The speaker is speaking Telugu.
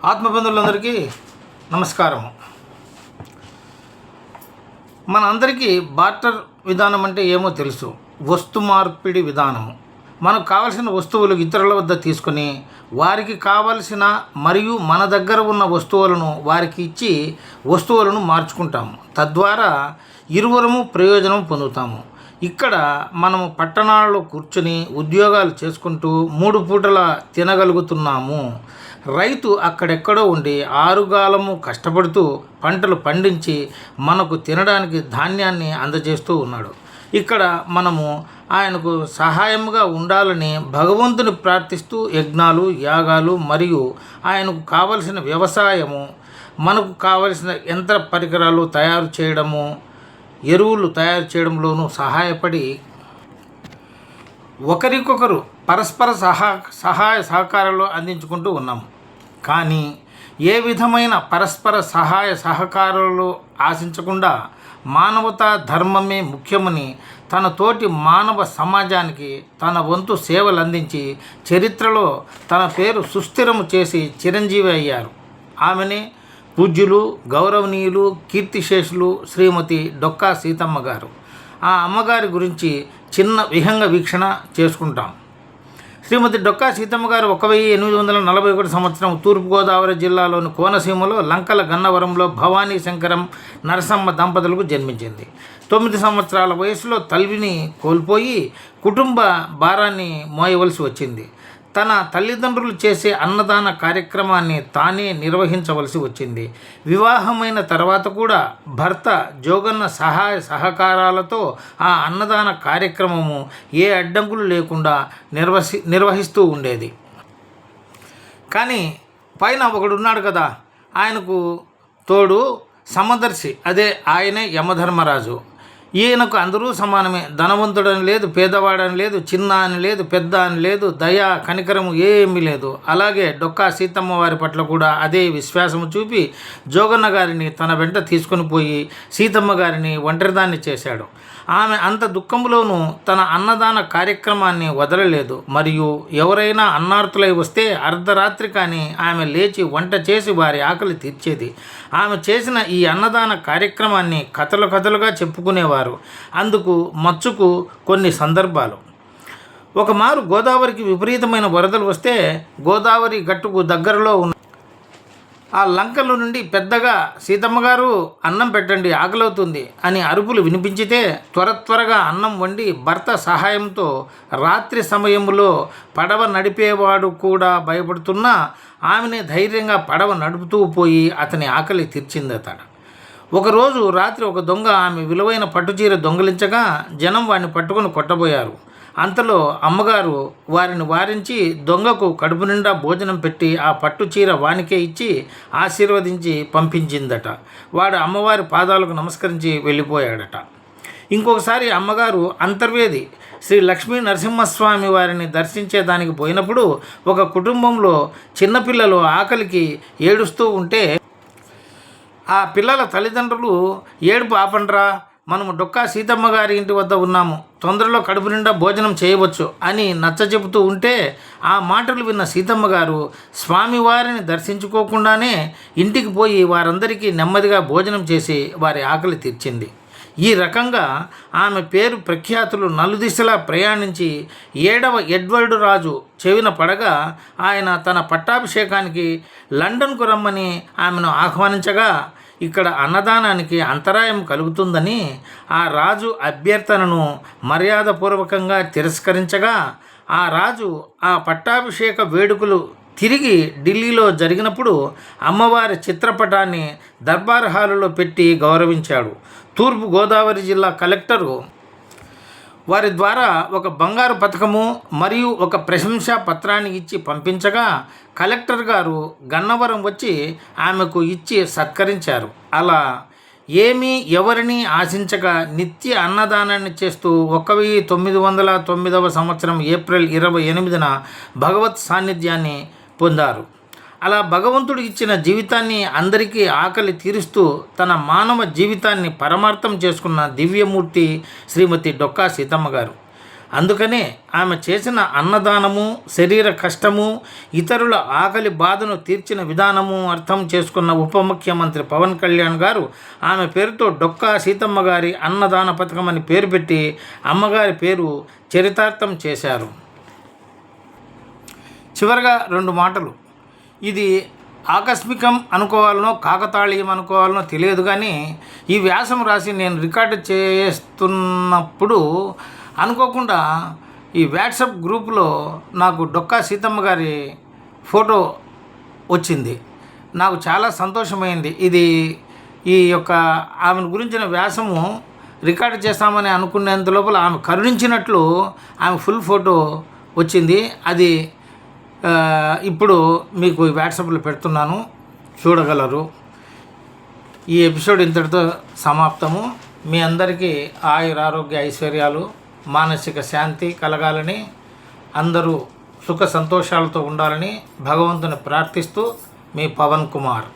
ఆత్మబంధువులందరికీ నమస్కారము. మన అందరికీ బార్టర్ విధానం అంటే ఏమో తెలుసు. వస్తు మార్పిడి విధానము. మనకు కావలసిన వస్తువులు ఇతరుల వద్ద తీసుకొని వారికి కావలసిన మరియు మన దగ్గర ఉన్న వస్తువులను వారికి ఇచ్చి వస్తువులను మార్చుకుంటాము. తద్వారా ఇరువురము ప్రయోజనం పొందుతాము. ఇక్కడ మనము పట్టణాలలో కూర్చొని ఉద్యోగాలు చేసుకుంటూ 3 పూటల తినగలుగుతున్నాము. రైతు అక్కడెక్కడో ఉండి ఆరుగాలము కష్టపడుతూ పంటలు పండించి మనకు తినడానికి ధాన్యాన్ని అందజేస్తూ ఉన్నాడు. ఇక్కడ మనము ఆయనకు సహాయంగా ఉండాలని భగవంతుని ప్రార్థిస్తూ యజ్ఞాలు, యాగాలు మరియు ఆయనకు కావలసిన వ్యవసాయము, మనకు కావలసిన యంత్ర పరికరాలు తయారు చేయడము, ఎరువులు తయారు చేయడంలోనూ సహాయపడి ఒకరికొకరు పరస్పర సహాయ సహకారాలు అందించుకుంటూ ఉన్నాము. కానీ ఏ విధమైన పరస్పర సహాయ సహకారాలు ఆశించకుండా మానవతా ధర్మమే ముఖ్యమని తన తోటి మానవ సమాజానికి తన వంతు సేవలు అందించి చరిత్రలో తన పేరు సుస్థిరము చేసి చిరంజీవి అయ్యారు. ఆమెనే పూజ్యులు, గౌరవనీయులు, కీర్తిశేషులు శ్రీమతి డొక్కా సీతమ్మ గారు. ఆ అమ్మగారి గురించి చిన్న విహంగ వీక్షణ చేసుకుంటాం. శ్రీమతి డొక్కా సీతమ్మ గారు 1841 సంవత్సరం తూర్పుగోదావరి జిల్లాలోని కోనసీమలో లంకల గన్నవరంలో భవానీ శంకరం నరసమ్మ దంపతులకు జన్మించింది. 9 సంవత్సరాల వయసులో తల్లిని కోల్పోయి కుటుంబ భారాన్ని మోయవలసి వచ్చింది. తన తల్లిదండ్రులు చేసే అన్నదాన కార్యక్రమాన్ని తానే నిర్వహించవలసి వచ్చింది. వివాహమైన తర్వాత కూడా భర్త జోగన్న సహాయ సహకారాలతో ఆ అన్నదాన కార్యక్రమము ఏ అడ్డంకులు లేకుండా నిర్వహిస్తూ ఉండేది. కానీ పైన ఒకడున్నాడు కదా, ఆయనకు తోడు సమదర్శి, అదే ఆయనే యమధర్మరాజు. ఈయనకు అందరూ సమానమే. ధనవంతుడని లేదు, పేదవాడని లేదు, చిన్న అని లేదు, పెద్ద అని లేదు, దయ కనికరము ఏమీ లేదు. అలాగే డొక్కా సీతమ్మ వారి పట్ల కూడా అదే విశ్వాసము చూపి జోగన్న గారిని తన వెంట తీసుకొని పోయి సీతమ్మ గారిని ఒంటరిదాన్ని చేశాడు. ఆమె అంత దుఃఖంలోనూ తన అన్నదాన కార్యక్రమాన్ని వదలలేదు. మరియు ఎవరైనా అన్నార్తులై వస్తే అర్ధరాత్రి కానీ ఆమె లేచి వంట చేసి వారి ఆకలి తీర్చేది. ఆమె చేసిన ఈ అన్నదాన కార్యక్రమాన్ని కథలుగా చెప్పుకునేవారు. అందుకు మచ్చుకు కొన్ని సందర్భాలు. ఒకమారు గోదావరికి విపరీతమైన వరదలు వస్తే గోదావరి గట్టుకు దగ్గరలో ఉన్న ఆ లంకల నుండి పెద్దగా సీతమ్మ గారు అన్నం పెట్టండి, ఆకలవుతుంది అని అరుపులు వినిపించితే త్వరగా అన్నం వండి భర్త సహాయంతో రాత్రి సమయంలో పడవ నడిపేవాడు కూడా భయపడుతున్నా ఆమెనే ధైర్యంగా పడవ నడుపుతూ పోయి అతని ఆకలి తీర్చిందట. ఒకరోజు రాత్రి ఒక దొంగ ఆమె విలువైన పట్టుచీర దొంగిలించగా జనం వాడిని పట్టుకొని కొట్టబోయారు. అంతలో అమ్మగారు వారిని వారించి దొంగకు కడుపు నిండా భోజనం పెట్టి ఆ పట్టు చీర వానికే ఇచ్చి ఆశీర్వదించి పంపించిందట. వాడు అమ్మవారి పాదాలకు నమస్కరించి వెళ్ళిపోయాడట. ఇంకొకసారి అమ్మగారు అంతర్వేది శ్రీ లక్ష్మీ నరసింహస్వామి వారిని దర్శించేదానికి పోయినప్పుడు ఒక కుటుంబంలో చిన్నపిల్లలు ఆకలికి ఏడుస్తూ ఉంటే ఆ పిల్లల తల్లిదండ్రులు ఏడుపు ఆపండ్రా, మనము డొక్కా సీతమ్మ గారి ఇంటి వద్ద ఉన్నాము, తొందరలో కడుపు నిండా భోజనం చేయవచ్చు అని నచ్చచెబుతూ ఉంటే ఆ మాటలు విన్న సీతమ్మ గారు స్వామివారిని దర్శించుకోకుండానే ఇంటికి పోయి వారందరికీ నెమ్మదిగా భోజనం చేసి వారి ఆకలి తీర్చింది. ఈ రకంగా ఆమె పేరు ప్రఖ్యాతులు నలుదిశలా ప్రయాణించి 7వ ఎడ్వర్డ్ రాజు చెవిన పడగా ఆయన తన పట్టాభిషేకానికి లండన్కు రమ్మని ఆమెను ఆహ్వానించగా ఇక్కడ అన్నదానానికి అంతరాయం కలుగుతుందని ఆ రాజు అభ్యర్థనను మర్యాదపూర్వకంగా తిరస్కరించగా ఆ రాజు ఆ పట్టాభిషేక వేడుకలు తిరిగి ఢిల్లీలో జరిగినప్పుడు అమ్మవారి చిత్రపటాన్ని దర్బార్ హాలులో పెట్టి గౌరవించాడు. తూర్పు గోదావరి జిల్లా కలెక్టరు వారి ద్వారా ఒక బంగారు పథకము మరియు ఒక ప్రశంసా పత్రాన్ని ఇచ్చి పంపించగా కలెక్టర్ గారు గన్నవరం వచ్చి ఆమెకు ఇచ్చి సత్కరించారు. అలా ఏమీ ఎవరిని ఆశించక నిత్య అన్నదానాన్ని చేస్తూ 1909 సంవత్సరం ఏప్రిల్ 28న భగవత్ సాన్నిధ్యాన్ని పొందారు. అలా భగవంతుడు ఇచ్చిన జీవితాన్ని అందరికీ ఆకలి తీరుస్తూ తన మానవ జీవితాన్ని పరమార్థం చేసుకున్న దివ్యమూర్తి శ్రీమతి డొక్కా సీతమ్మ గారు. అందుకనే ఆమె చేసిన అన్నదానము, శరీర కష్టము, ఇతరుల ఆకలి బాధను తీర్చిన విధానము అర్థం చేసుకున్న ఉప ముఖ్యమంత్రి పవన్ కళ్యాణ్ గారు ఆమె పేరుతో డొక్కా సీతమ్మ గారి అన్నదాన పథకం అని పేరు పెట్టి అమ్మగారి పేరు చరితార్థం చేశారు. చివరగా 2 మాటలు. ఇది ఆకస్మికం అనుకోవాలనో కాకతాళీయం అనుకోవాలనో తెలియదు, కానీ ఈ వ్యాసం రాసి నేను రికార్డు చేస్తున్నప్పుడు అనుకోకుండా ఈ వాట్సాప్ గ్రూపులో నాకు డొక్కా సీతమ్మ గారి ఫోటో వచ్చింది. నాకు చాలా సంతోషమైంది. ఈ యొక్క ఆమెను గురించిన వ్యాసము రికార్డు చేస్తామని అనుకునేంత లోపల ఆమె కరుణించినట్లు ఆమె ఫుల్ ఫోటో వచ్చింది. అది ఇప్పుడు మీకు వాట్సాప్లో పెడుతున్నాను, చూడగలరు. ఈ ఎపిసోడ్ ఇంతటితో సమాప్తము. మీ అందరికీ ఆయురారోగ్య ఐశ్వర్యాలు, మానసిక శాంతి కలగాలని, అందరూ సుఖ సంతోషాలతో ఉండాలని భగవంతుని ప్రార్థిస్తూ మీ పవన్ కుమార్.